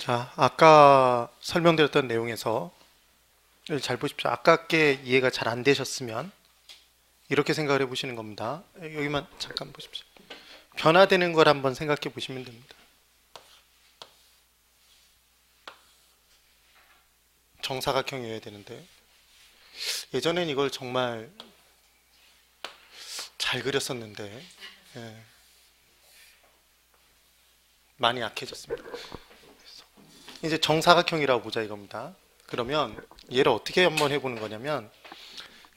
자, 아까 설명드렸던 내용에서 잘 보십시오. 아깝게 이해가 잘 안 되셨으면 이렇게 생각을 해보시는 겁니다. 여기만 잠깐 보십시오. 변화되는 걸 한번 생각해 보시면 됩니다. 정사각형이어야 되는데 예전엔 이걸 정말 잘 그렸었는데 많이 약해졌습니다. 이제 정사각형이라고 보자 이겁니다. 그러면 얘를 어떻게 한번 해보는 거냐면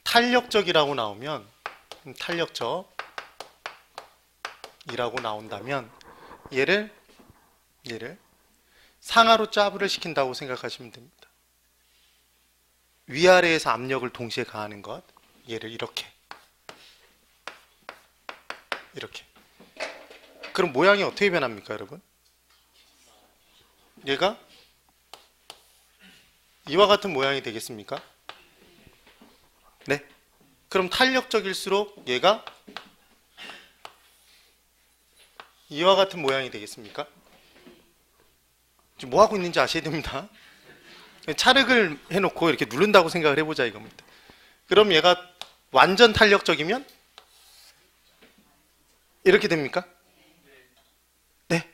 탄력적이라고 나오면 탄력적이라고 나온다면 얘를 상하로 짜부를 시킨다고 생각하시면 됩니다. 위아래에서 압력을 동시에 가하는 것, 얘를 이렇게 그럼 모양이 어떻게 변합니까 여러분? 얘가 이와 같은 모양이 되겠습니까? 네. 그럼 탄력적일수록 얘가 이와 같은 모양이 되겠습니까? 지금 뭐 하고 있는지 아셔야 됩니다. 찰흙을 해놓고 이렇게 누른다고 생각을 해보자 이겁니다. 그럼 얘가 완전 탄력적이면 이렇게 됩니까? 네.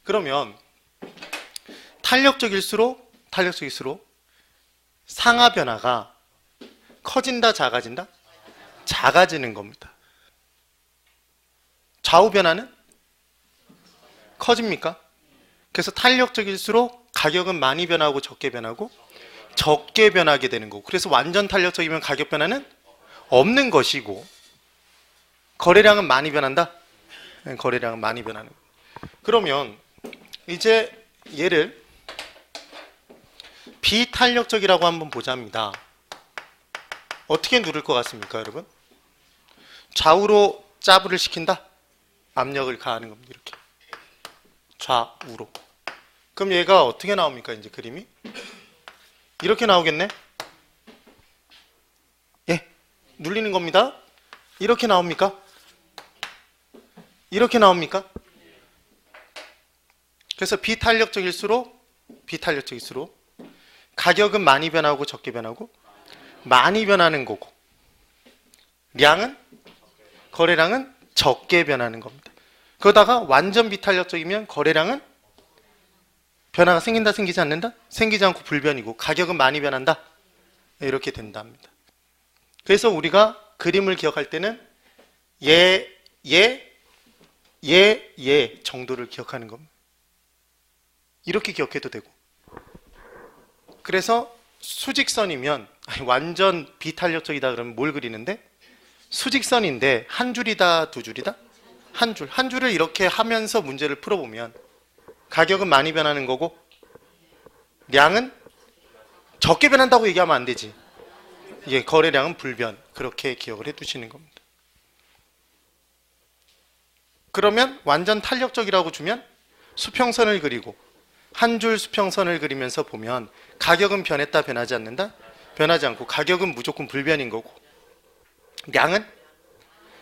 그러면 탄력적일수록 상하 변화가 커진다, 작아진다? 작아지는 겁니다. 좌우 변화는 커집니까? 그래서 탄력적일수록 가격은 많이 변하고 적게 변하고 적게 변하게 되는 거고, 그래서 완전 탄력적이면 가격 변화는 없는 것이고 거래량은 많이 변한다? 거래량은 많이 변하는 거예요. 그러면 이제 얘를 비탄력적이라고 한번 보자입니다. 어떻게 누를 것 같습니까 여러분? 좌우로 짜부를 시킨다? 압력을 가하는 겁니다. 이렇게 좌우로. 그럼 얘가 어떻게 나옵니까? 이제 그림이 이렇게 나오겠네? 예, 눌리는 겁니다. 이렇게 나옵니까? 이렇게 나옵니까? 그래서 비탄력적일수록 가격은 많이 변하고 적게 변하고 많이 변하는 거고, 거래량은 적게 변하는 겁니다. 그러다가 완전 비탄력적이면 거래량은 변화가 생긴다, 생기지 않는다? 생기지 않고 불변이고 가격은 많이 변한다? 이렇게 된답니다. 그래서 우리가 그림을 기억할 때는 얘 정도를 기억하는 겁니다. 이렇게 기억해도 되고, 그래서 수직선이면 완전 비탄력적이다 그러면 뭘 그리는데? 수직선인데 한 줄이다, 두 줄이다? 한 줄을 이렇게 하면서 문제를 풀어보면 가격은 많이 변하는 거고 량은 적게 변한다고 얘기하면 안 되지. 이게 거래량은 불변. 그렇게 기억을 해 두시는 겁니다. 그러면 완전 탄력적이라고 주면 수평선을 그리고 한 줄 수평선을 그리면서 보면 가격은 변했다, 변하지 않는다? 변하지 않고 가격은 무조건 불변인 거고 량은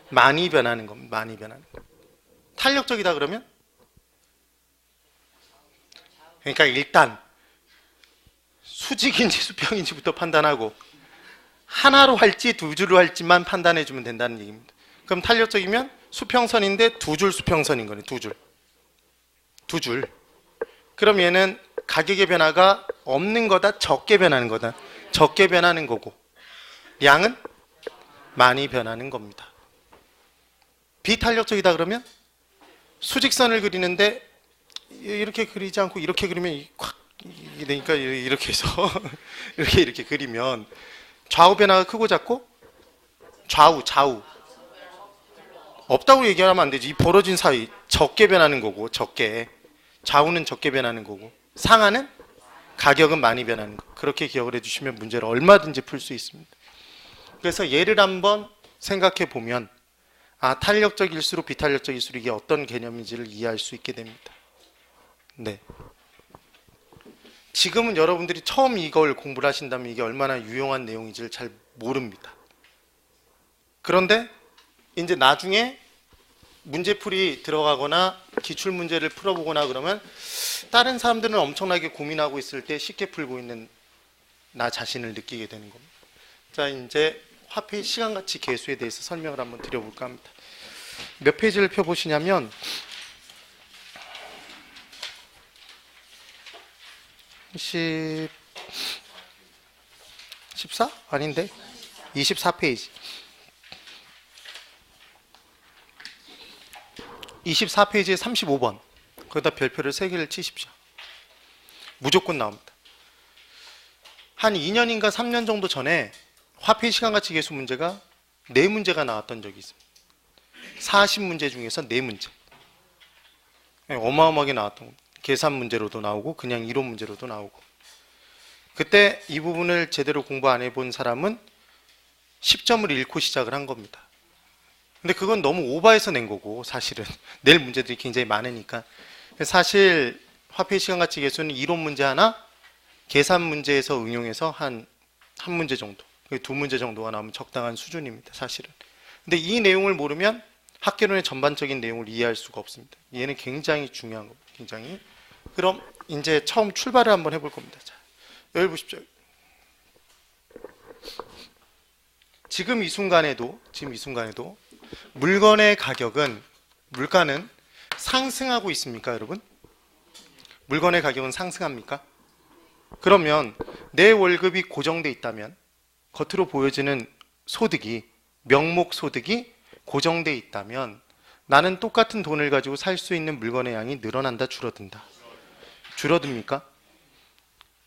많이 변하는 겁니다. 많이 변하는 거. 탄력적이다 그러면 그러니까 일단 수직인지 수평인지부터 판단하고 하나로 할지 두 줄로 할지만 판단해 주면 된다는 얘기입니다. 그럼 탄력적이면 수평선인데 두 줄 수평선인 거네. 두 줄. 그럼 얘는 가격의 변화가 없는 거다, 적게 변하는 거다? 적게 변하는 거고 양은 많이 변하는 겁니다. 비탄력적이다 그러면 수직선을 그리는데 이렇게 그리지 않고 이렇게 그리면 확 되니까 이렇게 해서 이렇게 그리면 좌우 변화가 크고 작고 좌우 없다고 얘기하면 안 되지. 이 벌어진 사이 적게 변하는 거고 좌우는 적게 변하는 거고 상하는 가격은 많이 변하는 거. 그렇게 기억을 해주시면 문제를 얼마든지 풀 수 있습니다. 그래서 얘를 한번 생각해 보면 탄력적일수록 비탄력적일수록 이게 어떤 개념인지를 이해할 수 있게 됩니다. 네. 지금은 여러분들이 처음 이걸 공부를 하신다면 이게 얼마나 유용한 내용인지를 잘 모릅니다. 그런데 이제 나중에 문제풀이 들어가거나 기출문제를 풀어보거나 그러면 다른 사람들은 엄청나게 고민하고 있을 때 쉽게 풀고 있는 나 자신을 느끼게 되는 겁니다. 자, 이제 화폐의 시간가치 계수에 대해서 설명을 한번 드려볼까 합니다. 몇 페이지를 펴보시냐면 14? 아닌데? 24페이지. 24페이지에 35번. 거기다 별표를 3개를 치십시오. 무조건 나옵니다. 한 2년인가 3년 정도 전에 화폐 시간가치 계수 문제가 4문제가 나왔던 적이 있습니다. 40문제 중에서 4문제. 어마어마하게 나왔던 겁니다. 계산 문제로도 나오고 그냥 이론 문제로도 나오고. 그때 이 부분을 제대로 공부 안 해본 사람은 10점을 잃고 시작을 한 겁니다. 근데 그건 너무 오버해서 낸 거고 사실은 낼 문제들이 굉장히 많으니까. 사실 화폐 시간가치 계수는 이론 문제 하나, 계산 문제에서 응용해서 한 문제 정도, 2문제 정도가 나오면 적당한 수준입니다. 사실은. 근데 이 내용을 모르면 학개론의 전반적인 내용을 이해할 수가 없습니다. 얘는 굉장히 중요한 겁니다. 굉장히. 그럼 이제 처음 출발을 한번 해볼 겁니다. 자, 여기 보십시오. 지금 이 순간에도 물건의 가격은, 물가는 상승하고 있습니까, 여러분? 물건의 가격은 상승합니까? 그러면 내 월급이 고정돼 있다면, 겉으로 보여지는 소득이, 명목 소득이 고정돼 있다면 나는 똑같은 돈을 가지고 살 수 있는 물건의 양이 늘어난다, 줄어든다? 줄어듭니까?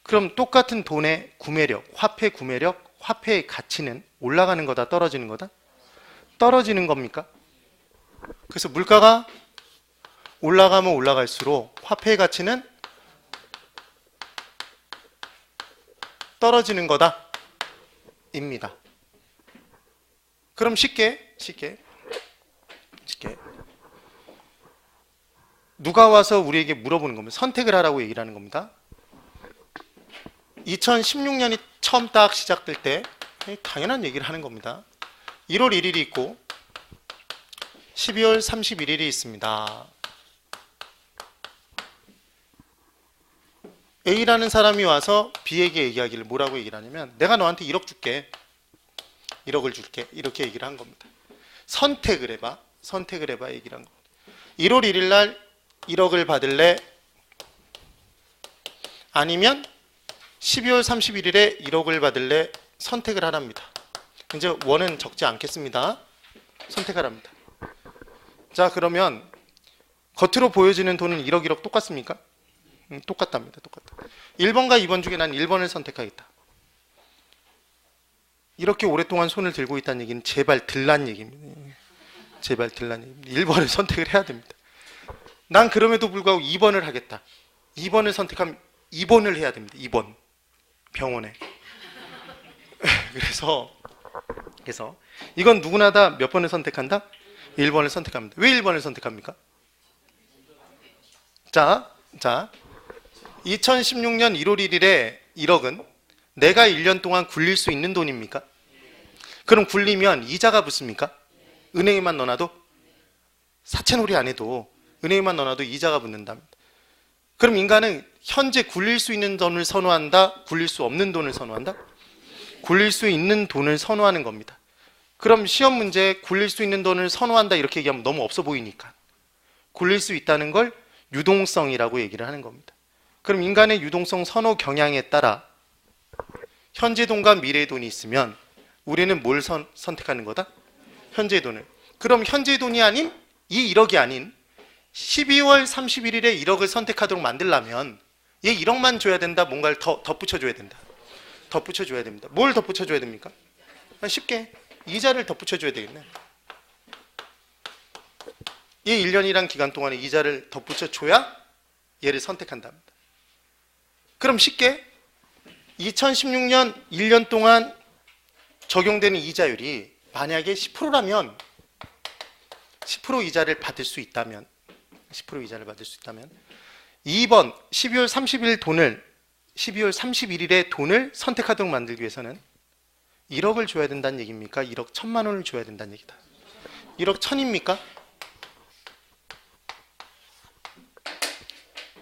그럼 똑같은 돈의 구매력, 화폐 구매력, 화폐의 가치는 올라가는 거다, 떨어지는 거다? 떨어지는 겁니까? 그래서 물가가 올라가면 올라갈수록 화폐의 가치는 떨어지는 거다 입니다. 그럼 쉽게 누가 와서 우리에게 물어보는 겁니다. 선택을 하라고 얘기를 하는 겁니다. 2016년이 처음 딱 시작될 때 당연한 얘기를 하는 겁니다. 1월 1일이 있고 12월 31일이 있습니다. A라는 사람이 와서 B에게 얘기하기를 뭐라고 얘기를 하냐면, 내가 너한테 1억 줄게, 1억을 줄게, 이렇게 얘기를 한 겁니다. 선택을 해봐 얘기를 한 겁니다. 1월 1일 날 1억을 받을래? 아니면 12월 31일에 1억을 받을래? 선택을 하랍니다. 이제 원은 적지 않겠습니다. 선택하랍니다. 자, 그러면 겉으로 보여지는 돈은 1억 똑같습니까? 똑같답니다. 똑같다. 1번과 2번 중에 난 1번을 선택하겠다. 이렇게 오랫동안 손을 들고 있다는 얘기는 제발 들란 얘기입니다. 제발 들란 얘기입니다. 1번을 선택을 해야 됩니다. 난 그럼에도 불구하고 2번을 하겠다. 2번을 선택하면 2번을 해야 됩니다. 2번. 병원에. 그래서 이건 누구나 다 몇 번을 선택한다? 1번을 선택합니다. 왜 1번을 선택합니까? 자, 2016년 1월 1일에 1억은 내가 1년 동안 굴릴 수 있는 돈입니까? 그럼 굴리면 이자가 붙습니까? 은행에만 넣어놔도? 사채놀이 안 해도 은행에만 넣어놔도 이자가 붙는답니다. 그럼 인간은 현재 굴릴 수 있는 돈을 선호한다? 굴릴 수 없는 돈을 선호한다? 굴릴 수 있는 돈을 선호하는 겁니다. 그럼 시험 문제에 굴릴 수 있는 돈을 선호한다 이렇게 얘기하면 너무 없어 보이니까 굴릴 수 있다는 걸 유동성이라고 얘기를 하는 겁니다. 그럼 인간의 유동성 선호 경향에 따라 현재 돈과 미래의 돈이 있으면 우리는 뭘 선택하는 거다? 현재의 돈을. 그럼 현재의 돈이 아닌 이 1억이 아닌 12월 31일에 1억을 선택하도록 만들려면 얘 1억만 줘야 된다, 뭔가를 더 덧붙여줘야 된다. 덧붙여줘야 됩니다. 뭘 덧붙여줘야 됩니까? 쉽게 이자를 덧붙여줘야 되겠네. 이 1년이란 기간 동안에 이자를 덧붙여줘야 얘를 선택한답니다. 그럼 쉽게 2016년 1년 동안 적용되는 이자율이 만약에 10%라면 10% 이자를 받을 수 있다면 2번 12월 31일의 돈을 선택하도록 만들기 위해서는 1억을 줘야 된다는 얘기입니까? 1억 1,000만 원을 줘야 된다는 얘기다. 1억 1,000입니까?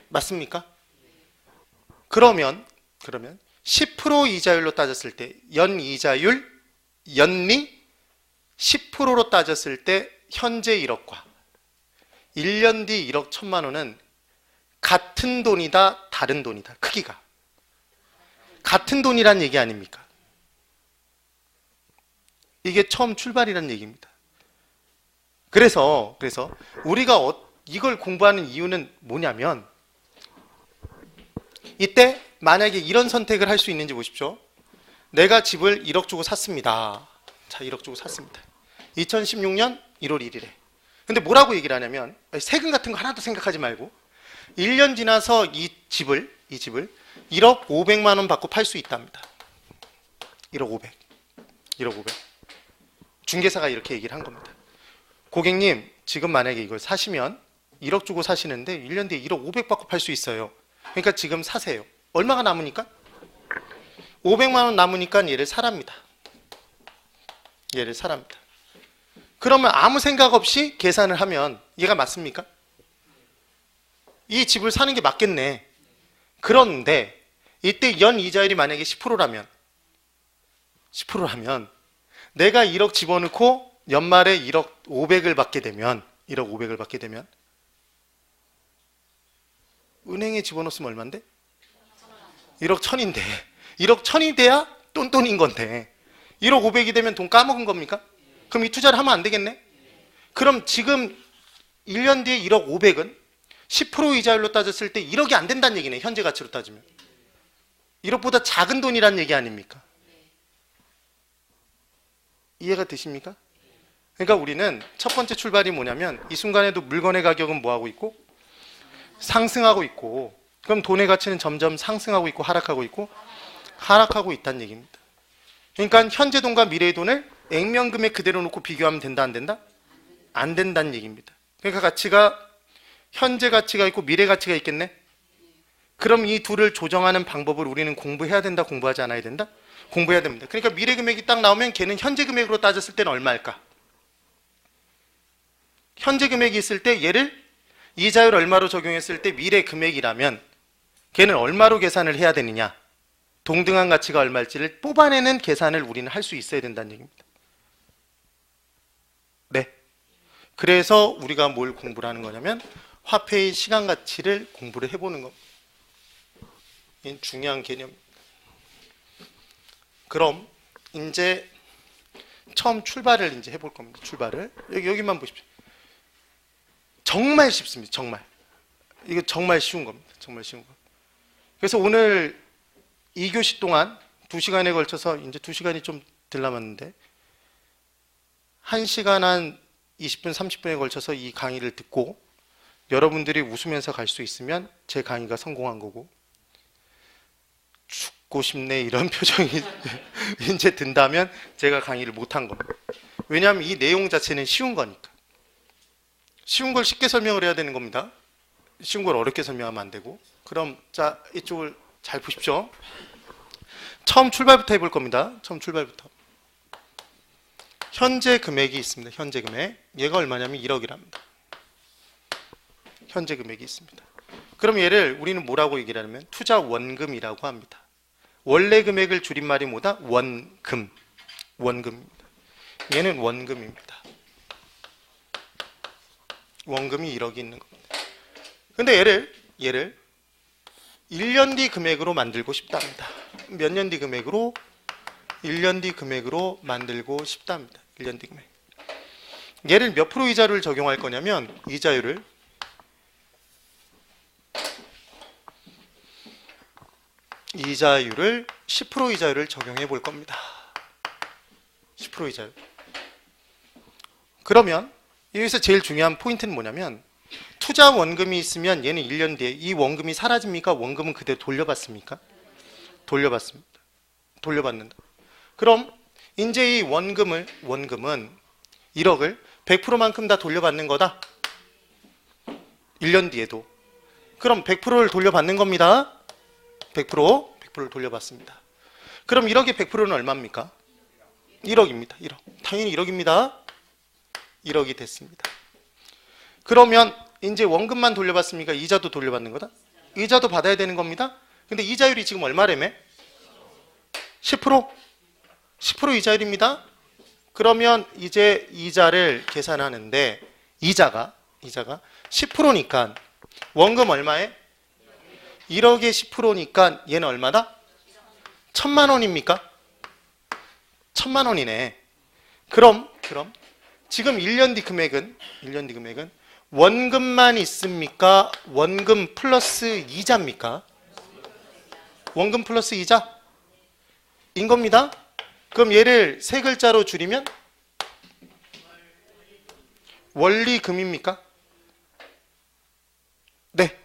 맞습니까? 그러면 10% 이자율로 따졌을 때 연이자율, 연리 10%로 따졌을 때 현재 1억과 1년 뒤 1억 1천만 원은 같은 돈이다, 다른 돈이다. 크기가 같은 돈이란 얘기 아닙니까? 이게 처음 출발이란 얘기입니다. 그래서 우리가 이걸 공부하는 이유는 뭐냐면, 이때 만약에 이런 선택을 할 수 있는지 보십시오. 내가 집을 1억 주고 샀습니다. 자, 1억 주고 샀습니다. 2016년 1월 1일에. 근데 뭐라고 얘기를 하냐면, 세금 같은 거 하나도 생각하지 말고 1년 지나서 이 집을 1억 500만 원 받고 팔 수 있답니다. 1억 500. 중개사가 이렇게 얘기를 한 겁니다. 고객님, 지금 만약에 이걸 사시면 1억 주고 사시는데 1년 뒤에 1억 500 받고 팔 수 있어요. 그러니까 지금 사세요. 얼마가 남으니까? 500만 원 남으니까 얘를 사랍니다. 그러면 아무 생각 없이 계산을 하면 얘가 맞습니까? 이 집을 사는 게 맞겠네. 그런데 이때 연 이자율이 만약에 10%라면 내가 1억 집어넣고 연말에 1억 500을 받게 되면 은행에 집어넣었으면 얼만데? 1억 1000인데 1억 1000이 돼야 똔똔인 건데 1억 500이 되면 돈 까먹은 겁니까? 그럼 이 투자를 하면 안 되겠네? 그럼 지금 1년 뒤에 1억 500은 10% 이자율로 따졌을 때 1억이 안 된다는 얘기네. 현재 가치로 따지면 1억보다 작은 돈이란 얘기 아닙니까? 이해가 되십니까? 그러니까 우리는 첫 번째 출발이 뭐냐면, 이 순간에도 물건의 가격은 뭐하고 있고? 상승하고 있고, 그럼 돈의 가치는 점점 상승하고 있고 하락하고 있다는 얘기입니다. 그러니까 현재 돈과 미래의 돈을 액면금액 그대로 놓고 비교하면 된다, 안 된다? 안 된다는 얘기입니다. 그러니까 가치가 현재 가치가 있고 미래 가치가 있겠네? 그럼 이 둘을 조정하는 방법을 우리는 공부해야 된다, 공부하지 않아야 된다? 공부해야 됩니다. 그러니까 미래 금액이 딱 나오면 걔는 현재 금액으로 따졌을 때는 얼마일까? 현재 금액이 있을 때 얘를 이자율 얼마로 적용했을 때 미래 금액이라면 걔는 얼마로 계산을 해야 되느냐? 동등한 가치가 얼마일지를 뽑아내는 계산을 우리는 할 수 있어야 된다는 얘기입니다. 네. 그래서 우리가 뭘 공부를 하는 거냐면 화폐의 시간 가치를 공부를 해보는 겁니다. 이게 중요한 개념입니다. 그럼 이제 처음 출발을 이제 해볼 겁니다. 출발을 여기만 보십시오. 정말 쉽습니다. 정말. 이거 정말 쉬운 겁니다. 정말 쉬운 거. 그래서 오늘 2교시 동안 2시간에 걸쳐서 이제 2시간이 좀 덜 남았는데 1시간 한 20분, 30분에 걸쳐서 이 강의를 듣고 여러분들이 웃으면서 갈 수 있으면 제 강의가 성공한 거고, 죽고 싶네 이런 표정이 이제 든다면 제가 강의를 못한 겁니다. 왜냐하면 이 내용 자체는 쉬운 거니까. 쉬운 걸 쉽게 설명을 해야 되는 겁니다. 쉬운 걸 어렵게 설명하면 안 되고. 그럼 자, 이쪽을 잘 보십시오. 처음 출발부터 해볼 겁니다. 처음 출발부터. 현재 금액이 있습니다. 현재 금액. 얘가 얼마냐면 1억이랍니다. 현재 금액이 있습니다. 그럼 얘를 우리는 뭐라고 얘기를 하냐면 투자 원금이라고 합니다. 원래 금액을 줄임말이 뭐다? 원금. 원금입니다. 얘는 원금입니다. 원금이 1억이 있는 겁니다. 근데 얘를 1년 뒤 금액으로 만들고 싶답니다. 몇 년 뒤 금액으로? 1년 뒤 금액으로 만들고 싶답니다. 1년 뒤 금액. 얘를 몇 프로 이자율을 적용할 거냐면 이자율을 10% 이자율을 적용해 볼 겁니다. 10% 이자율. 그러면 여기서 제일 중요한 포인트는 뭐냐면 투자 원금이 있으면 얘는 1년 뒤에 이 원금이 사라집니까? 원금은 그대로 돌려받습니까? 돌려받습니다. 돌려받는다. 그럼 이제 이 원금은 1억을 100%만큼 다 돌려받는 거다. 1년 뒤에도. 그럼 100%를 돌려받는 겁니다. 100%를 돌려받습니다. 그럼 1억의 100%는 얼마입니까? 1억입니다. 1억. 당연히 1억입니다. 1억이 됐습니다. 그러면 이제 원금만 돌려받습니까? 이자도 돌려받는 거다? 이자도 받아야 되는 겁니다. 근데 이자율이 지금 얼마래매? 10%? 10% 이자율입니다. 그러면 이제 이자를 계산하는데 이자가 10%니까 원금 얼마에? 1억에 10%니까 얘는 얼마다? 1,000만 원입니까? 1,000만 원이네. 그럼 지금 1년 뒤 금액은 원금만 있습니까? 원금 플러스 이자입니까? 원금 플러스 이자인 겁니다. 그럼 얘를 세 글자로 줄이면 원리금입니까? 네.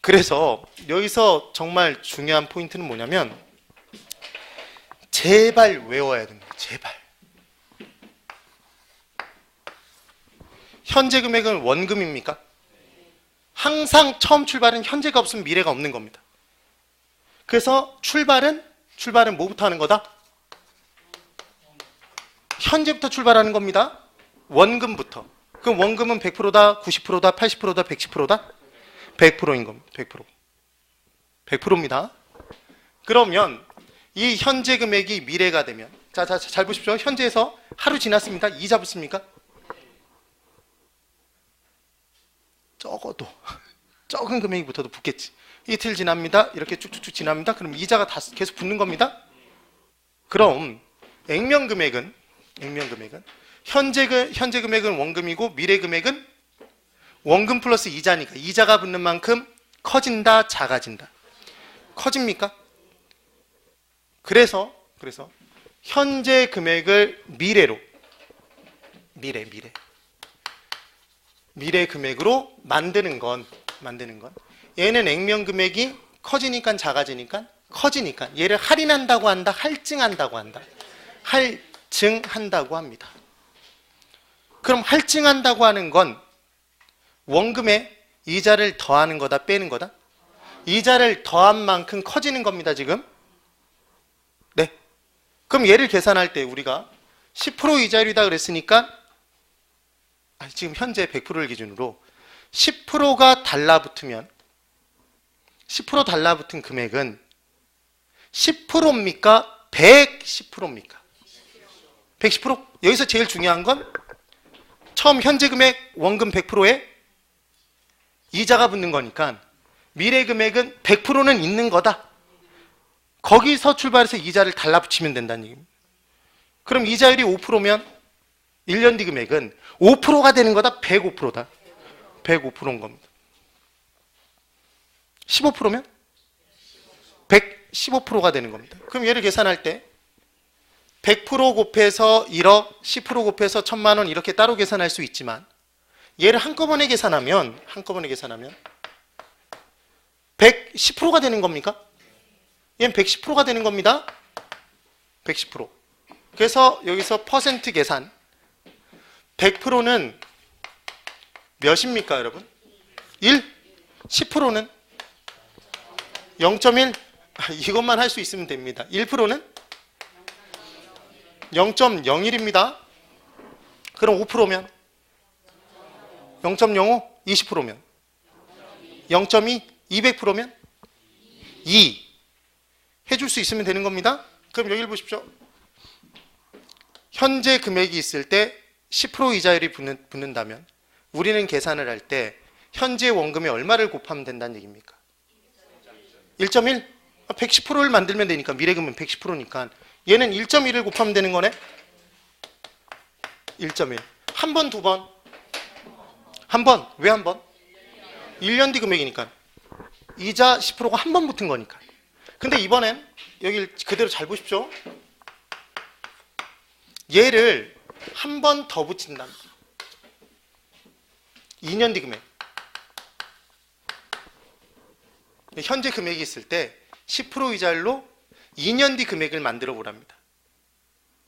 그래서 여기서 정말 중요한 포인트는 뭐냐면 제발 외워야 됩니다. 제발. 현재 금액은 원금입니까? 항상 처음 출발은 현재가 없으면 미래가 없는 겁니다. 그래서 출발은 뭐부터 하는 거다? 현재부터 출발하는 겁니다. 원금부터. 그럼 원금은 100%다, 90%다, 80%다, 110%다? 100%인 겁니다. 100%. 100%입니다. 그러면 이 현재 금액이 미래가 되면 잘 보십시오. 현재에서 하루 지났습니다. 이자 붙습니까? 적어도 적은 금액이 붙어도 붙겠지. 이틀 지납니다. 이렇게 쭉쭉쭉 지납니다. 그럼 이자가 다 계속 붙는 겁니다. 그럼 액면 금액은 현재 금액은 원금이고 미래 금액은 원금 플러스 이자니까 이자가 붙는 만큼 커진다, 작아진다. 커집니까? 그래서 현재 금액을 미래 금액으로 만드는 건 얘는 액면 금액이 커지니까 작아지니까 커지니까 얘를 할인한다고 한다, 할증한다고 한다. 할증한다고 합니다. 그럼 할증한다고 하는 건 원금에 이자를 더하는 거다, 빼는 거다? 이자를 더한 만큼 커지는 겁니다, 지금. 네. 그럼 얘를 계산할 때 우리가 10% 이자율이다 그랬으니까 지금 현재 100%를 기준으로 10%가 달라붙으면 10% 달라붙은 금액은 10%입니까? 110%입니까? 110%? 여기서 제일 중요한 건 처음 현재 금액 원금 100%에 이자가 붙는 거니까 미래 금액은 100%는 있는 거다. 거기서 출발해서 이자를 달라붙이면 된다는 얘기입니다. 그럼 이자율이 5%면 1년 뒤 금액은 5%가 되는 거다, 105%다. 105%인 겁니다. 15%면 115%가 되는 겁니다. 그럼 얘를 계산할 때 100% 곱해서 1억, 10% 곱해서 1,000만 원 이렇게 따로 계산할 수 있지만 얘를 한꺼번에 계산하면 110%가 되는 겁니까? 얘는 110%가 되는 겁니다. 110%. 그래서 여기서 퍼센트 계산 100%는 몇입니까, 여러분? 1? 10%는 0.1? 이것만 할 수 있으면 됩니다. 1%는 0.01입니다. 그럼 5%면 0.05? 20%면 0.2? 200%면 2 해줄 수 있으면 되는 겁니다. 그럼 여기를 보십시오. 현재 금액이 있을 때 10% 이자율이 붙는다면 우리는 계산을 할 때 현재 원금에 얼마를 곱하면 된다는 얘기입니까? 1.1? 110%를 만들면 되니까 미래금은 110%니까 얘는 1.1을 곱하면 되는 거네? 1.1. 한 번, 두 번? 한 번. 왜 한 번? 1년 뒤 금액이니까. 이자 10%가 한 번 붙은 거니까. 근데 이번엔 여기 그대로 잘 보십시오. 얘를 한 번 더 붙인답니다. 2년 뒤 금액. 현재 금액이 있을 때 10% 이자율로 2년 뒤 금액을 만들어 보랍니다.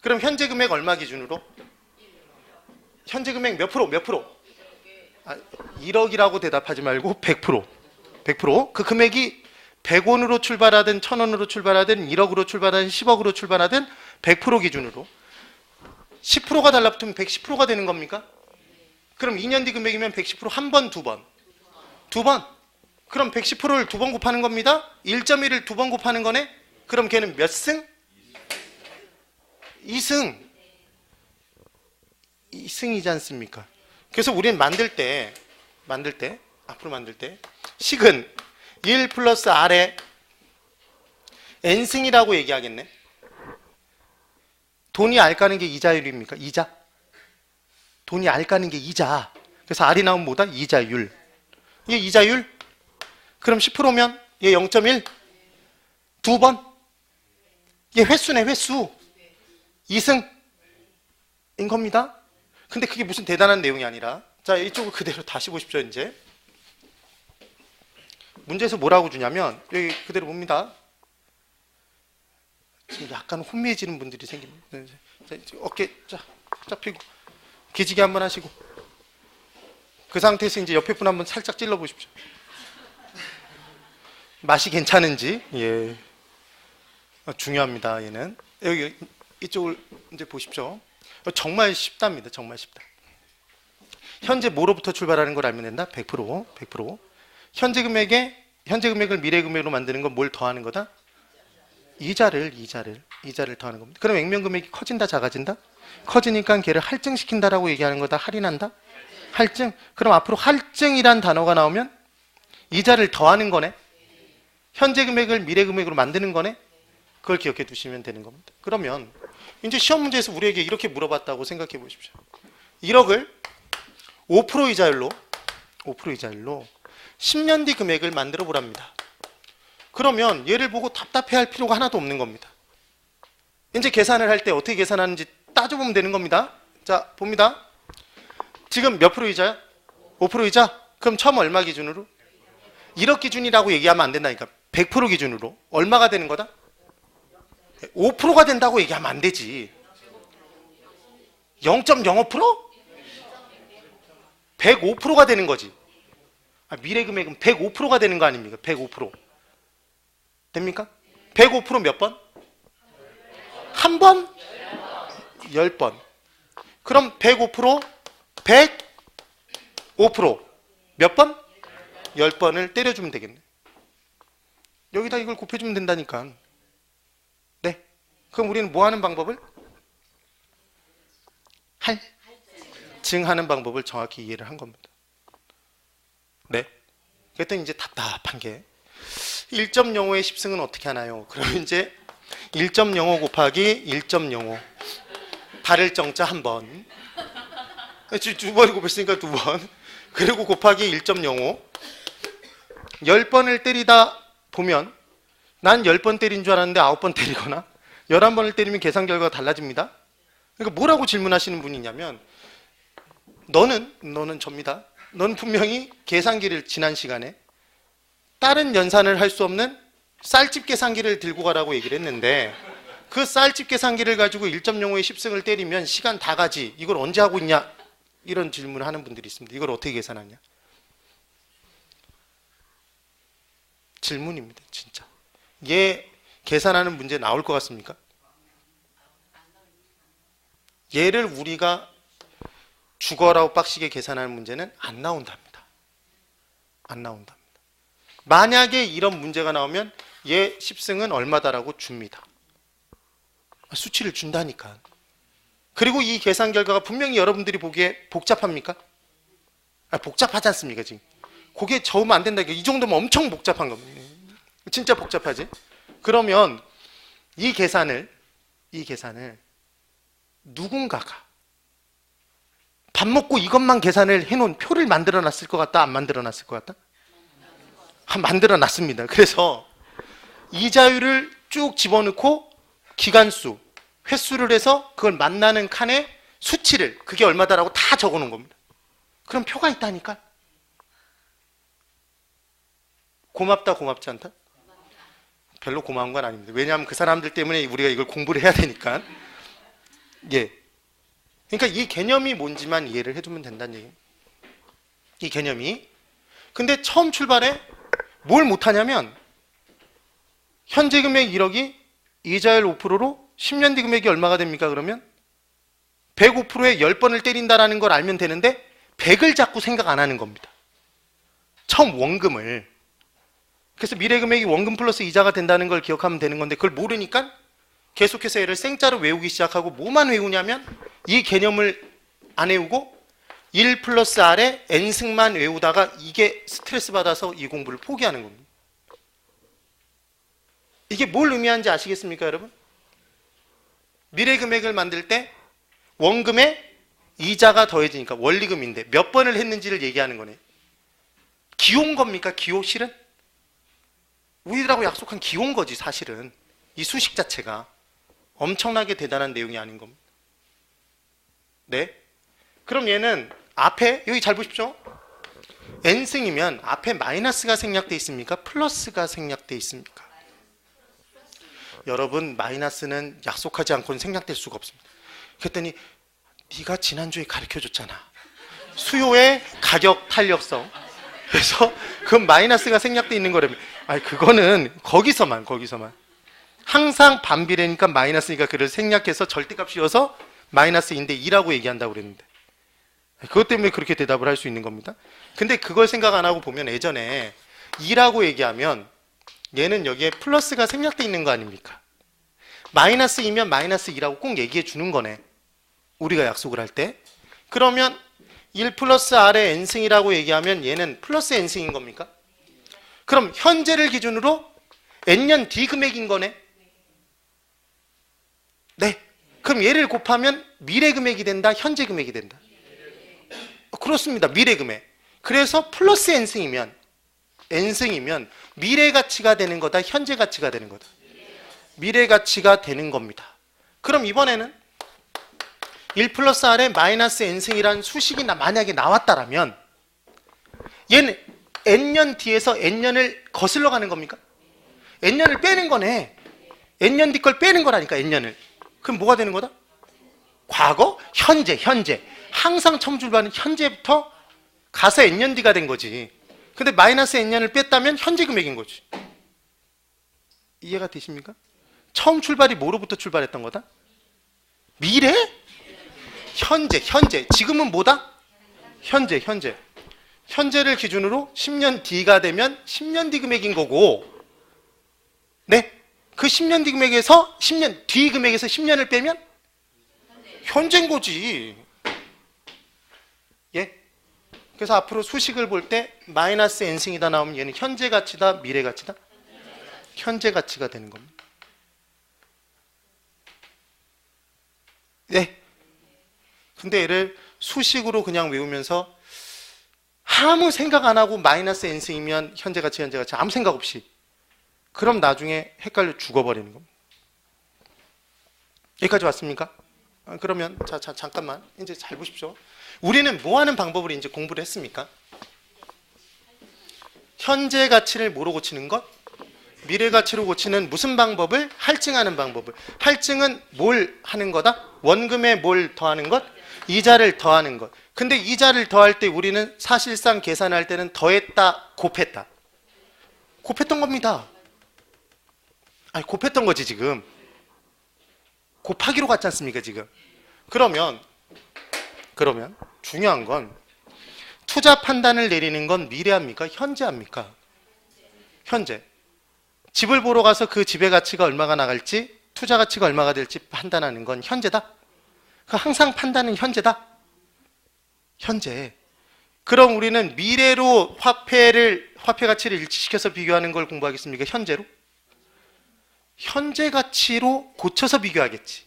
그럼 현재 금액 얼마 기준으로? 현재 금액 몇 프로? 1억이라고 대답하지 말고 100%. 100%. 그 금액이 100원으로 출발하든 1000원으로 출발하든 1억으로 출발하든 10억으로 출발하든 100% 기준으로 10%가 달라붙으면 110%가 되는 겁니까? 그럼 2년 뒤 금액이면 110% 한 번, 두 번? 두 번. 그럼 110%를 두 번 곱하는 겁니다. 1.1을 두 번 곱하는 거네. 그럼 걔는 몇 승? 2승. 2승이지 않습니까? 그래서 우리는 만들 때 앞으로 만들 때 식은 1 플러스 R에 N승이라고 얘기하겠네. 돈이 R 가는 게 이자율입니까? 이자? 돈이 R 가는 게 이자. 그래서 R이 나오면 뭐다? 이자율. 이게 이자율? 그럼 10%면 얘 0.1? 두 번? 얘 횟수네, 횟수. 2승인 겁니다. 근데 그게 무슨 대단한 내용이 아니라, 자, 이쪽을 그대로 다시 보십시오, 이제. 문제에서 뭐라고 주냐면, 여기 그대로 봅니다. 지금 약간 혼미해지는 분들이 생깁니다. 자, 어깨 쫙 펴고, 기지개 한번 하시고, 그 상태에서 이제 옆에 분 한번 살짝 찔러 보십시오. 맛이 괜찮은지, 예. 중요합니다, 얘는. 여기, 이쪽을 이제 보십시오. 정말 쉽답니다. 정말 쉽다. 현재 뭐로부터 출발하는 걸 알면 된다? 100%. 100%. 현재 금액을 미래 금액으로 만드는 건 뭘 더하는 거다? 이자를 더하는 겁니다. 그럼 액면 금액이 커진다, 작아진다? 커지니까 걔를 할증시킨다라고 얘기하는 거다. 할인한다? 할증. 그럼 앞으로 할증이란 단어가 나오면 이자를 더하는 거네. 현재 금액을 미래 금액으로 만드는 거네. 그걸 기억해 두시면 되는 겁니다. 그러면 이제 시험 문제에서 우리에게 이렇게 물어봤다고 생각해 보십시오. 1억을 5% 이자율로 10년 뒤 금액을 만들어 보랍니다. 그러면 얘를 보고 답답해할 필요가 하나도 없는 겁니다. 이제 계산을 할 때 어떻게 계산하는지 따져보면 되는 겁니다. 자, 봅니다. 지금 몇 프로 이자야? 5% 이자? 그럼 처음 얼마 기준으로? 1억 기준이라고 얘기하면 안 된다니까. 100% 기준으로 얼마가 되는 거다? 5%가 된다고 얘기하면 안 되지. 0.05%? 105%가 되는 거지. 미래 금액은 105%가 되는 거 아닙니까? 105%. 됩니까? 105% 몇 번? 한 번? 10번. 그럼 105%, 105% 몇 번? 10번을 때려주면 되겠네. 여기다 이걸 곱해주면 된다니까. 네. 그럼 우리는 뭐 하는 방법을? 할증하는 방법을 정확히 이해를 한 겁니다. 네. 그랬더니 이제 답답한 게 1.05의 10승은 어떻게 하나요? 그럼 이제 1.05 곱하기 1.05 달을 정자 한 번, 두 번을 곱했으니까 두 번, 그리고 곱하기 1.05 10번을 때리다 보면 난 10번 때린 줄 알았는데 9번 때리거나 11번을 때리면 계산 결과가 달라집니다. 그러니까 뭐라고 질문하시는 분이 있냐면 너는 접니다. 너는 분명히 계산기를 지난 시간에 다른 연산을 할 수 없는 쌀집 계산기를 들고 가라고 얘기를 했는데 그 쌀집 계산기를 가지고 1.05의 10승을 때리면 시간 다 가지. 이걸 언제 하고 있냐? 이런 질문을 하는 분들이 있습니다. 이걸 어떻게 계산하냐? 질문입니다. 진짜. 얘 계산하는 문제 나올 것 같습니까? 얘를 우리가 죽어라고 빡시게 계산하는 문제는 안 나온답니다. 안 나온답니다. 만약에 이런 문제가 나오면 얘 10승은 얼마다라고 줍니다. 수치를 준다니까. 그리고 이 계산 결과가 분명히 여러분들이 보기에 복잡합니까? 복잡하지 않습니까 지금? 그게 적으면 안 된다. 이 정도면 엄청 복잡한 겁니다. 진짜 복잡하지? 그러면 이 계산을 누군가가 밥 먹고 이것만 계산을 해놓은 표를 만들어 놨을 것 같다? 안 만들어 놨을 것 같다? 만들어 놨습니다. 그래서 이자율을 쭉 집어넣고 기간수, 횟수를 해서 그걸 만나는 칸에 수치를 그게 얼마다라고 다 적어 놓은 겁니다. 그럼 표가 있다니까? 고맙다, 고맙지 않다? 별로 고마운 건 아닙니다. 왜냐하면 그 사람들 때문에 우리가 이걸 공부를 해야 되니까. 예. 그러니까 이 개념이 뭔지만 이해를 해두면 된다는 얘기예요. 이 개념이. 근데 처음 출발에 뭘 못하냐면 현재 금액 1억이 이자율 5%로 10년 뒤 금액이 얼마가 됩니까? 그러면 105%에 10번을 때린다라는 걸 알면 되는데 100을 자꾸 생각 안 하는 겁니다. 처음 원금을 그래서 미래 금액이 원금 플러스 이자가 된다는 걸 기억하면 되는 건데, 그걸 모르니까 계속해서 얘를 생자로 외우기 시작하고, 뭐만 외우냐면 이 개념을 안 외우고 1 플러스 R에 N승만 외우다가 이게 스트레스 받아서 이 공부를 포기하는 겁니다. 이게 뭘 의미하는지 아시겠습니까, 여러분? 미래 금액을 만들 때 원금에 이자가 더해지니까 원리금인데 몇 번을 했는지를 얘기하는 거네. 기호인 겁니까? 기호 실은? 우리들하고 약속한 기호인 거지 사실은. 이 수식 자체가 엄청나게 대단한 내용이 아닌 겁니다. 네? 그럼 얘는 앞에 여기 잘 보십시오. n승이면 앞에 마이너스가 생략돼 있습니까? 플러스가 생략돼 있습니까? 여러분, 마이너스는 약속하지 않고는 생략될 수가 없습니다. 그랬더니 네가 지난주에 가르쳐줬잖아. 수요의 가격 탄력성. 그래서 그 마이너스가 생략돼 있는 거라면, 아니 그거는 거기서만 항상 반비례니까 마이너스니까 그를 생략해서 절대값 씌워서 마이너스인데 2라고 얘기한다고 그랬는데, 그것 때문에 그렇게 대답을 할 수 있는 겁니다. 근데 그걸 생각 안 하고 보면 예전에 2라고 얘기하면 얘는 여기에 플러스가 생략돼 있는 거 아닙니까? 마이너스 2면 마이너스 2라고 꼭 얘기해 주는 거네, 우리가 약속을 할 때. 그러면 1 플러스 R의 N승이라고 얘기하면 얘는 플러스 N승인 겁니까? 그럼 현재를 기준으로 N년 뒤 금액인 거네? 네. 그럼 얘를 곱하면 미래 금액이 된다, 현재 금액이 된다? 그렇습니다. 미래 금액. 그래서 플러스 N승이면 미래 가치가 되는 거다, 현재 가치가 되는 거다? 미래 가치가 되는 겁니다. 그럼 이번에는 1 플러스 R에 마이너스 N승이라는 수식이 만약에 나왔다라면 얘는 N년 뒤에서 N년을 거슬러 가는 겁니까? N년을 빼는 거네. N년 뒤 걸 빼는 거라니까, N년을. 그럼 뭐가 되는 거다? 과거, 현재. 항상 처음 출발은 현재부터 가서 N년 뒤가 된 거지. 근데 마이너스 N년을 뺐다면 현재 금액인 거지. 이해가 되십니까? 처음 출발이 뭐로부터 출발했던 거다? 미래? 현재. 지금은 뭐다? 현재를 기준으로 10년 뒤가 되면 10년 뒤 금액인 거고, 네? 그 10년 뒤 금액에서 10년 뒤 금액에서 10년을 빼면 현재인 거지. 예? 그래서 앞으로 수식을 볼 때 마이너스 n승이다 나오면 얘는 현재 가치다, 미래 가치다? 현재 가치가 되는 겁니다. 네. 근데 얘를 수식으로 그냥 외우면서 아무 생각 안 하고 마이너스 n승이면 현재 가치 아무 생각 없이, 그럼 나중에 헷갈려 죽어버리는 겁니다. 여기까지 왔습니까? 그러면 잠깐만 이제 잘 보십시오. 우리는 뭐 하는 방법으로 이제 공부를 했습니까? 현재 가치를 뭐로 고치는 것? 미래 가치로 고치는 무슨 방법을? 할증하는 방법을. 할증은 뭘 하는 거다? 원금에 뭘 더하는 것? 이자를 더하는 것. 근데 이자를 더할 때 우리는 사실상 계산할 때는 더했다, 곱했다. 곱했던 겁니다. 아니, 곱했던 거지 지금. 곱하기로 갔지 않습니까 지금? 그러면 중요한 건 투자 판단을 내리는 건 미래합니까? 현재합니까? 현재. 집을 보러 가서 그 집의 가치가 얼마가 나갈지, 투자 가치가 얼마가 될지 판단하는 건 현재다? 항상 판단은 현재다? 현재. 그럼 우리는 미래로 화폐 가치를 일치시켜서 비교하는 걸 공부하겠습니까? 현재로? 현재 가치로 고쳐서 비교하겠지.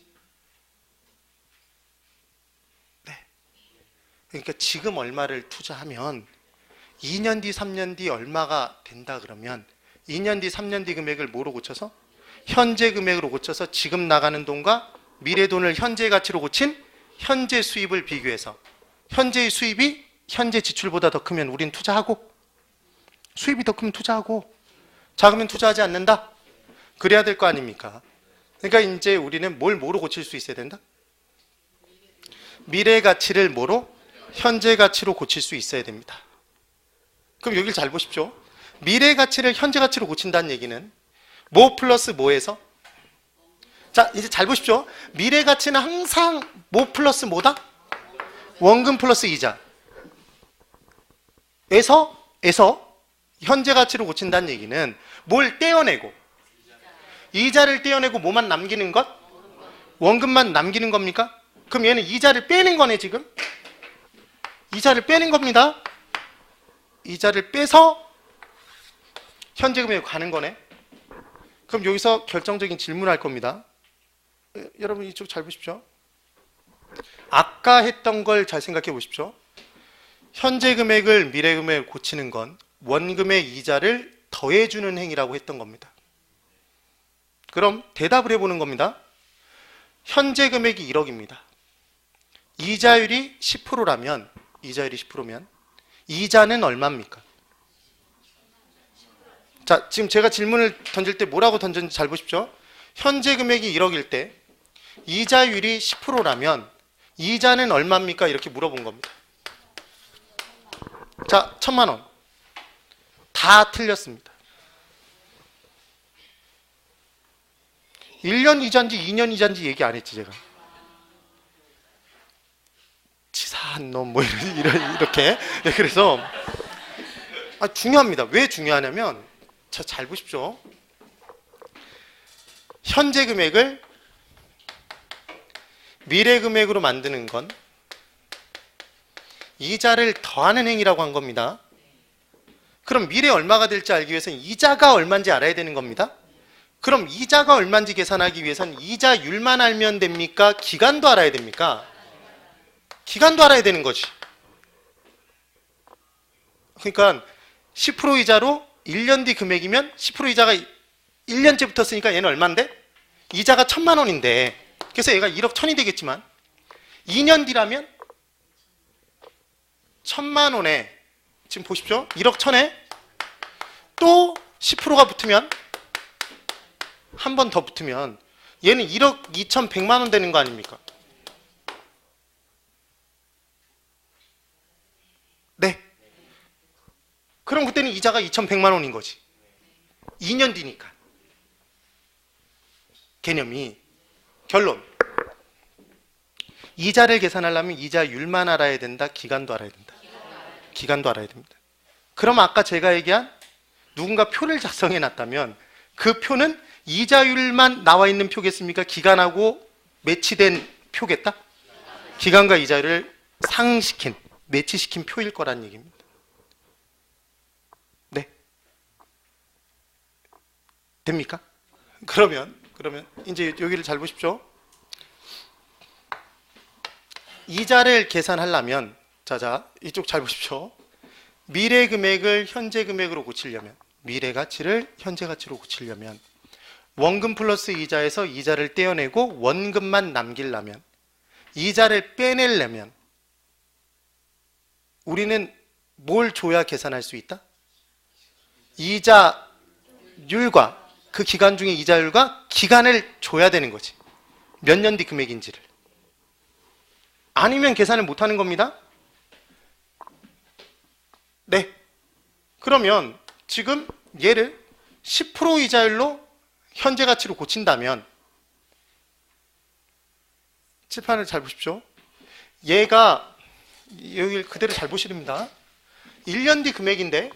네. 그러니까 지금 얼마를 투자하면 2년 뒤, 3년 뒤 얼마가 된다 그러면 2년 뒤, 3년 뒤 금액을 뭐로 고쳐서? 현재 금액으로 고쳐서 지금 나가는 돈과 미래 돈을 현재 가치로 고친 현재 수입을 비교해서 현재의 수입이 현재 지출보다 더 크면 우린 투자하고, 수입이 더 크면 투자하고, 작으면 투자하지 않는다? 그래야 될 거 아닙니까? 그러니까 이제 우리는 뭘 뭐로 고칠 수 있어야 된다? 미래 가치를 뭐로? 현재 가치로 고칠 수 있어야 됩니다. 그럼 여기를 잘 보십시오. 미래 가치를 현재 가치로 고친다는 얘기는 뭐 플러스 뭐에서? 자, 이제 잘 보십시오. 미래 가치는 항상 뭐 플러스 뭐다? 원금 플러스 이자. 에서 현재 가치로 고친다는 얘기는 뭘 떼어내고, 이자를 떼어내고 뭐만 남기는 것? 원금만 남기는 겁니까? 그럼 얘는 이자를 빼는 거네. 지금 이자를 빼는 겁니다. 이자를 빼서 현재 금액으로 가는 거네. 그럼 여기서 결정적인 질문을 할 겁니다. 여러분 이쪽 잘 보십시오. 아까 했던 걸 잘 생각해 보십시오. 현재 금액을 미래 금액을 고치는 건 원금의 이자를 더해주는 행위라고 했던 겁니다. 그럼 대답을 해보는 겁니다. 현재 금액이 1억입니다. 이자율이 10%라면, 이자율이 10%면 이자는 얼마입니까? 자, 지금 제가 질문을 던질 때 뭐라고 던졌는지 잘 보십시오. 현재 금액이 1억일 때 이자율이 10%라면 이자는 얼마입니까? 이렇게 물어본 겁니다. 자, 1,000만 원. 다 틀렸습니다. 1년 이자인지 2년 이자인지 얘기 안 했지 제가. 치사한 놈 뭐 이렇게. 네, 그래서 중요합니다. 왜 중요하냐면 자, 잘 보십시오. 현재 금액을 미래 금액으로 만드는 건 이자를 더하는 행위라고 한 겁니다. 그럼 미래에 얼마가 될지 알기 위해서는 이자가 얼마인지 알아야 되는 겁니다. 그럼 이자가 얼마인지 계산하기 위해서는 이자율만 알면 됩니까? 기간도 알아야 됩니까? 기간도 알아야 되는 거지. 그러니까 10% 이자로 1년 뒤 금액이면 10% 이자가 1년째 붙었으니까 얘는 얼마인데? 이자가 1,000만 원인데 그래서 얘가 1억 1,000이 되겠지만 2년 뒤라면 1,000만 원에 지금 보십시오. 1억 1,000에 또 10%가 붙으면 한 번 더 붙으면 얘는 1억 2,100만 원 되는 거 아닙니까? 네. 그럼 그때는 이자가 2,100만 원인 거지. 2년 뒤니까. 개념이. 결론. 이자를 계산하려면 이자율만 알아야 된다. 기간도 알아야 된다. 기간도 알아야 됩니다. 그럼 아까 제가 얘기한 누군가 표를 작성해 놨다면 그 표는 이자율만 나와 있는 표겠습니까? 기간하고 매치된 표겠다? 기간과 이자율을 상시킨, 매치시킨 표일 거란 얘기입니다. 네. 됩니까? 그러면 이제 여기를 잘 보십시오. 이자를 계산하려면 자, 이쪽 잘 보십시오. 미래 금액을 현재 금액으로 고치려면, 미래 가치를 현재 가치로 고치려면 원금 플러스 이자에서 이자를 떼어내고 원금만 남기려면, 이자를 빼내려면 우리는 뭘 줘야 계산할 수 있다? 이자율과 그 기간 중에 이자율과 기간을 줘야 되는 거지. 몇 년 뒤 금액인지를. 아니면 계산을 못하는 겁니다. 네. 그러면 지금 얘를 10% 이자율로 현재 가치로 고친다면 칠판을 잘 보십시오. 얘가 여기 그대로 잘 보시야 됩니다. 1년 뒤 금액인데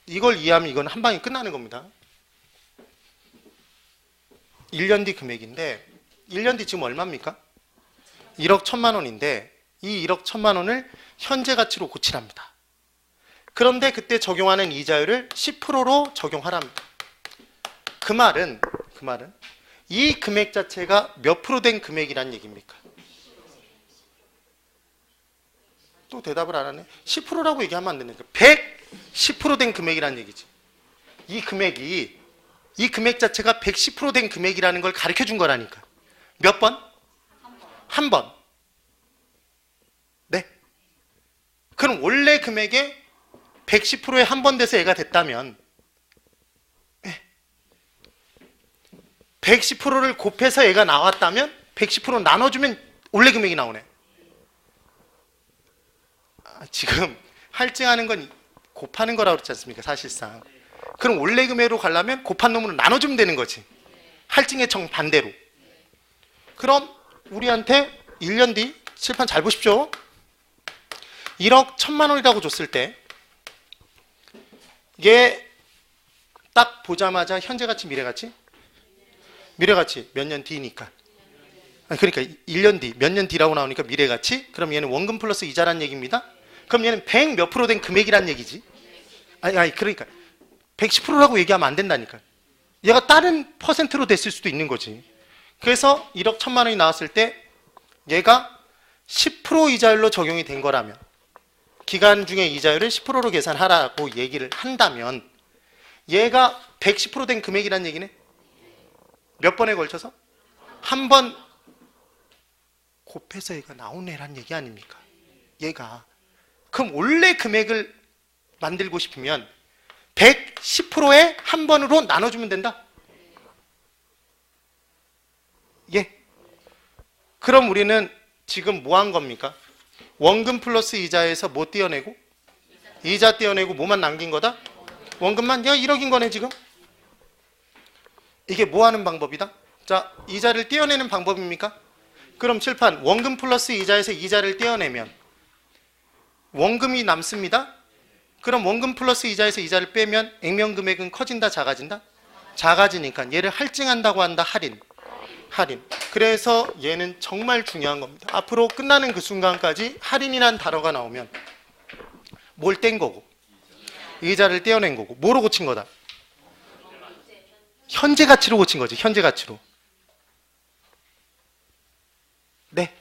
이걸 이해하면 이건 한 방에 끝나는 겁니다. 1년 뒤 금액인데 1년 뒤 지금 얼마입니까? 1억 1,000만 원인데 이 1억 1,000만 원을 현재 가치로 고치랍니다. 그런데 그때 적용하는 이자율을 10%로 적용하랍니다. 그 말은 이 금액 자체가 몇 프로 된 금액이란 얘기입니까? 또 대답을 안 하네. 10%라고 얘기하면 안 되니까 110% 된 금액이란 얘기지. 이 금액 자체가 110% 된 금액이라는 걸 가르쳐 준 거라니까. 몇 번? 한 번. 네. 그럼 원래 금액의 110%에 한 번 돼서 얘가 됐다면 110%를 곱해서 얘가 나왔다면 110% 나눠주면 원래 금액이 나오네. 지금 할증하는 건 곱하는 거라고 그랬지 않습니까? 사실상. 그럼 원래 금액으로 가려면 곱한 놈으로 나눠주면 되는 거지. 할증의 정반대로. 그럼 우리한테 1년 뒤 칠판 잘 보십시오. 1억 1,000만 원이라고 줬을 때 얘 딱 보자마자 현재 가치, 미래 가치? 미래 가치 몇 년 뒤니까. 그러니까 1년 뒤, 몇 년 뒤라고 나오니까 미래 가치? 그럼 얘는 원금 플러스 이자란 얘기입니다. 그럼 얘는 100 몇 프로 된 금액이란 얘기지. 아니 그러니까 110%라고 얘기하면 안 된다니까. 얘가 다른 퍼센트로 됐을 수도 있는 거지. 그래서 1억 1,000만 원이 나왔을 때 얘가 10% 이자율로 적용이 된 거라면, 기간 중에 이자율을 10%로 계산하라고 얘기를 한다면 얘가 110%된 금액이란 얘기네. 몇 번에 걸쳐서? 한 번 곱해서 얘가 나오네란 얘기 아닙니까? 얘가. 그럼 원래 금액을 만들고 싶으면 110%에 한 번으로 나눠주면 된다? 예. 그럼 우리는 지금 뭐 한 겁니까? 원금 플러스 이자에서 뭐 떼어내고? 이자 떼어내고 뭐만 남긴 거다? 원금만? 야, 1억인 거네 지금. 이게 뭐 하는 방법이다? 자, 이자를 떼어내는 방법입니까? 그럼 칠판 원금 플러스 이자에서 이자를 떼어내면 원금이 남습니다. 그럼 원금 플러스 이자에서 이자를 빼면 액면 금액은 커진다, 작아진다? 작아지니까 얘를 할증한다고 한다, 할인. 그래서 얘는 정말 중요한 겁니다. 앞으로 끝나는 그 순간까지 할인이란 단어가 나오면 뭘 뗀 거고, 이자를 떼어낸 거고, 뭐로 고친 거다? 현재 가치로 고친 거지, 현재 가치로. 네.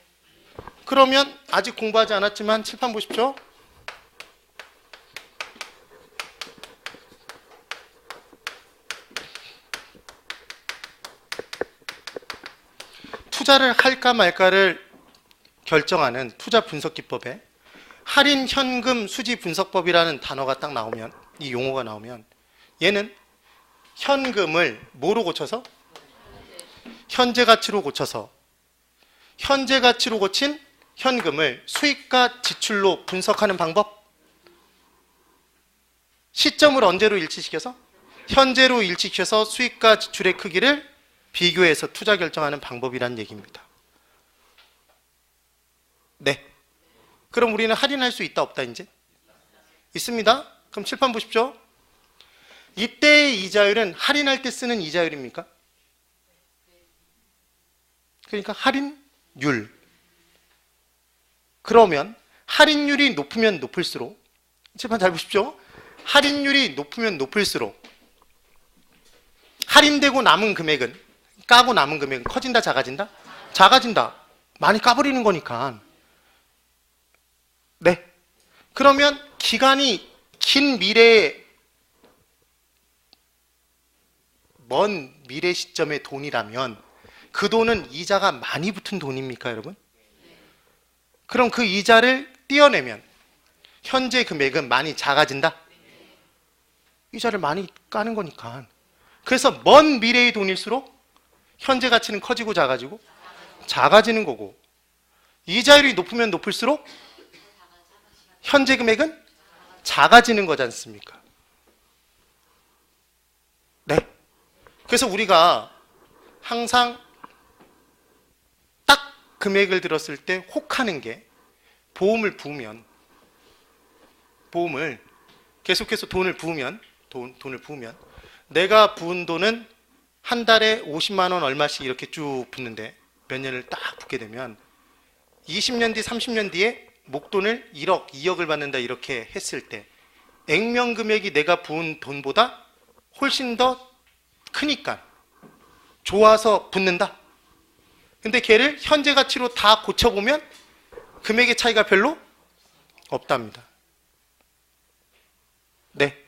그러면 아직 공부하지 않았지만 칠판 보십시오. 투자를 할까 말까를 결정하는 투자 분석 기법에 할인 현금 수지 분석법이라는 단어가 딱 나오면, 이 용어가 나오면 얘는 현금을 뭐로 고쳐서? 현재 가치로 고쳐서 현재 가치로 고친 현금을 수익과 지출로 분석하는 방법. 시점을 언제로 일치시켜서? 현재로 일치시켜서 수익과 지출의 크기를 비교해서 투자 결정하는 방법이란 얘기입니다. 네. 그럼 우리는 할인할 수 있다, 없다 이제? 있습니다. 그럼 칠판 보십시오. 이때의 이자율은 할인할 때 쓰는 이자율입니까? 그러니까 할인율. 그러면 할인율이 높으면 높을수록, 칠판 잘 보십시오. 할인율이 높으면 높을수록 할인되고 남은 금액은, 까고 남은 금액은 커진다, 작아진다? 작아진다. 많이 까버리는 거니까. 네. 그러면 기간이 긴 미래에, 먼 미래 시점의 돈이라면 그 돈은 이자가 많이 붙은 돈입니까, 여러분? 그럼 그 이자를 떼어내면 현재 금액은 많이 작아진다? 이자를 많이 까는 거니까. 그래서 먼 미래의 돈일수록 현재 가치는 커지고 작아지고 작아지는 거고, 이자율이 높으면 높을수록 현재 금액은 작아지는 거지 않습니까? 네. 그래서 우리가 항상 딱 금액을 들었을 때 혹하는 게, 보험을 부으면, 보험을 계속해서 돈을 부으면 내가 부은 돈은 한 달에 50만 원 얼마씩 이렇게 쭉 붙는데 몇 년을 딱 붙게 되면 20년 뒤, 30년 뒤에 목돈을 1억, 2억을 받는다 이렇게 했을 때 액면 금액이 내가 부은 돈보다 훨씬 더 크니까 좋아서 붙는다. 근데 걔를 현재 가치로 다 고쳐보면 금액의 차이가 별로 없답니다. 네.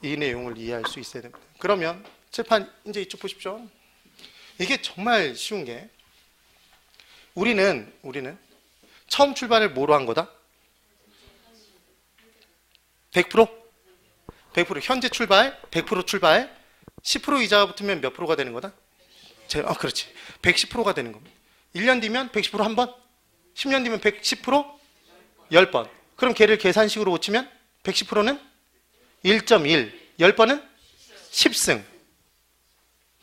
이 내용을 이해할 수 있어야 됩니다. 그러면 칠판 이제 이쪽 보십시오. 이게 정말 쉬운 게, 우리는 처음 출발을 뭐로 한 거다? 100%? 100% 현재 출발, 100% 출발, 10% 이자가 붙으면 몇 프로가 되는 거다? 그렇지. 110%가 되는 겁니다. 1년 뒤면 110% 한 번, 10년 뒤면 110% 10번. 그럼 걔를 계산식으로 고치면 110%는 1.1, 10번은 10승.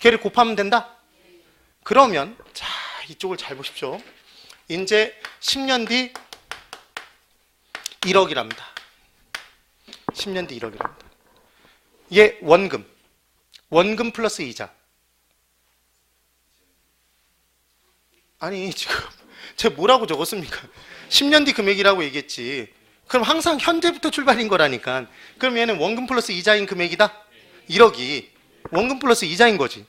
걔를 곱하면 된다? 그러면 자, 이쪽을 잘 보십시오. 이제 10년 뒤 1억이랍니다. 10년 뒤 1억이랍니다. 얘 원금. 원금 플러스 이자. 아니 지금 제가 뭐라고 적었습니까? 10년 뒤 금액이라고 얘기했지. 그럼 항상 현재부터 출발인 거라니까. 그럼 얘는 원금 플러스 이자인 금액이다? 1억이 원금 플러스 이자인 거지.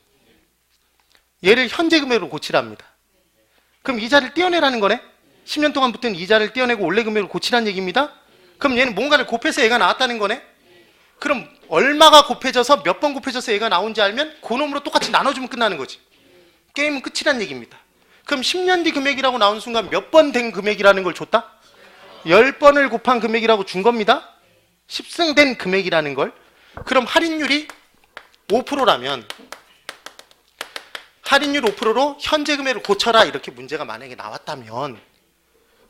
얘를 현재 금액으로 고치랍니다. 그럼 이자를 떼어내라는 거네? 10년 동안 붙은 이자를 떼어내고 원래 금액으로 고치라는 얘기입니다. 그럼 얘는 뭔가를 곱해서 얘가 나왔다는 거네? 그럼 얼마가 곱해져서 몇 번 곱해져서 얘가 나온지 알면 그놈으로 똑같이 나눠주면 끝나는 거지. 게임은 끝이란 얘기입니다. 그럼 10년 뒤 금액이라고 나온 순간 몇 번 된 금액이라는 걸 줬다? 10번을 곱한 금액이라고 준 겁니다. 10승 된 금액이라는 걸. 그럼 할인율이 5%라면 할인율 5%로 현재 금액을 고쳐라 이렇게 문제가 만약에 나왔다면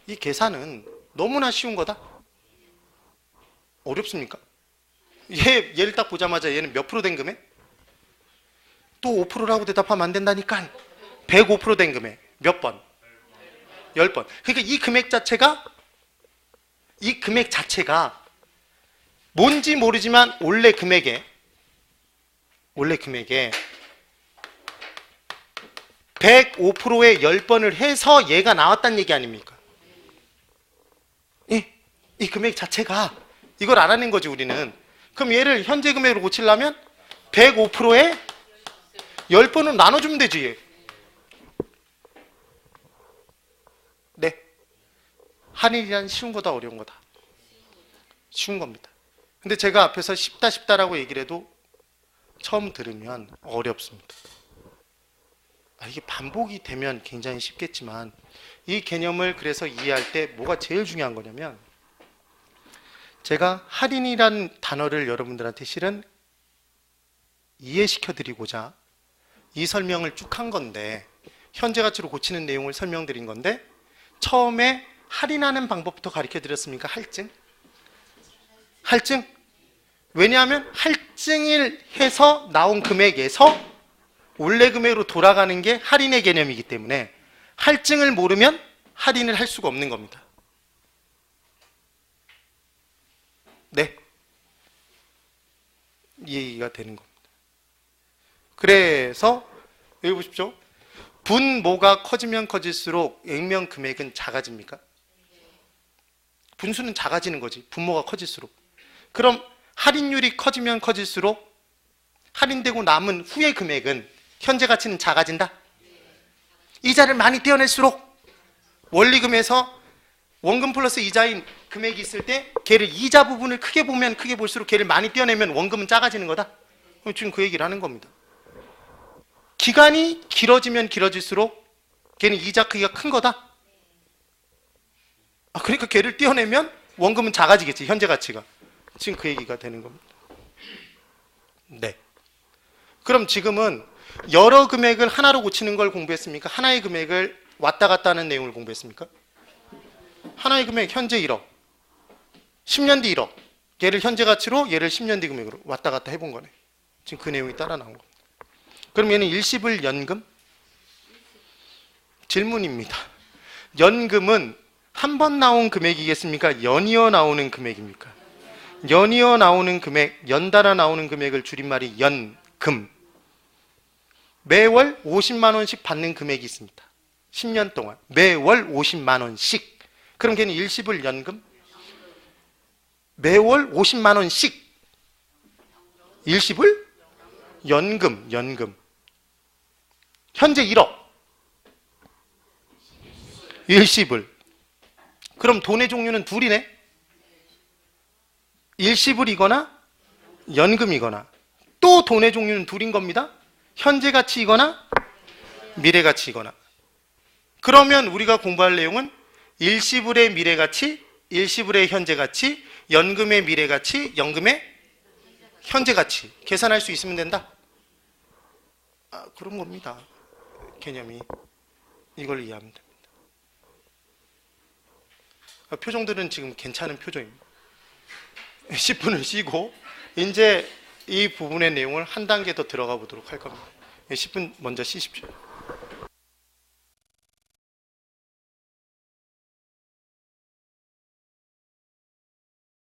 이 계산은 너무나 쉬운 거다. 어렵습니까? 얘를 딱 보자마자 얘는 몇 프로 된 금액? 또 5%라고 대답하면 안 된다니까. 105% 된 금액. 몇 번? 10번. 그러니까 이 금액 자체가 뭔지 모르지만 원래 금액에 105%의 10번을 해서 얘가 나왔다는 얘기 아닙니까? 이 금액 자체가 이걸 알아낸 거지 우리는. 그럼 얘를 현재 금액으로 고치려면 105%에 10번을 나눠주면 되지. 네. 할인이란 쉬운 거다 어려운 거다? 쉬운 겁니다. 근데 제가 앞에서 쉽다라고 얘기를 해도 처음 들으면 어렵습니다. 이게 반복이 되면 굉장히 쉽겠지만 이 개념을 그래서 이해할 때 뭐가 제일 중요한 거냐면 제가 할인이란 단어를 여러분들한테 실은 이해시켜 드리고자 이 설명을 쭉 한 건데 현재 가치로 고치는 내용을 설명드린 건데 처음에 할인하는 방법부터 가르쳐 드렸습니까? 할증? 왜냐하면 할증을 해서 나온 금액에서 원래 금액으로 돌아가는 게 할인의 개념이기 때문에 할증을 모르면 할인을 할 수가 없는 겁니다. 네. 이해가 되는 겁니다. 그래서 여기 보십시오. 분모가 커지면 커질수록 액면 금액은 작아집니까? 분수는 작아지는 거지. 분모가 커질수록. 그럼 할인율이 커지면 커질수록 할인되고 남은 후의 금액은 현재 가치는 작아진다? 이자를 많이 떼어낼수록 원리금에서 원금 플러스 이자인 금액이 있을 때 걔를 이자 부분을 크게 보면 크게 볼수록 걔를 많이 떼어내면 원금은 작아지는 거다? 지금 그 얘기를 하는 겁니다. 기간이 길어지면 길어질수록 걔는 이자 크기가 큰 거다? 그러니까 걔를 떼어내면 원금은 작아지겠지, 현재 가치가. 지금 그 얘기가 되는 겁니다. 네. 그럼 지금은 여러 금액을 하나로 고치는 걸 공부했습니까? 하나의 금액을 왔다 갔다 하는 내용을 공부했습니까? 하나의 금액 현재 1억, 10년 뒤 1억, 얘를 현재 가치로 얘를 10년 뒤 금액으로 왔다 갔다 해본 거네. 지금 그 내용이 따라 나온 겁니다. 그럼 얘는 일시불 연금? 질문입니다. 연금은 한 번 나온 금액이겠습니까? 연이어 나오는 금액입니까? 연이어 나오는 금액, 연달아 나오는 금액을 줄임말이 연금. 매월 50만 원씩 받는 금액이 있습니다. 10년 동안 매월 50만 원씩. 그럼 걔는 일시불 연금? 매월 50만 원씩. 일시불 연금. 현재 1억. 일시불. 그럼 돈의 종류는 둘이네. 일시불이거나 연금이거나. 또 돈의 종류는 둘인 겁니다. 현재 가치이거나 미래 가치이거나. 그러면 우리가 공부할 내용은 일시불의 미래 가치, 일시불의 현재 가치, 연금의 미래 가치, 연금의 현재 가치. 계산할 수 있으면 된다. 그런 겁니다. 개념이. 이걸 이해하면 됩니다. 표정들은 지금 괜찮은 표정입니다. 10분을 쉬고 이제 이 부분의 내용을 한 단계 더 들어가 보도록 할 겁니다. 10분 먼저 쉬십시오.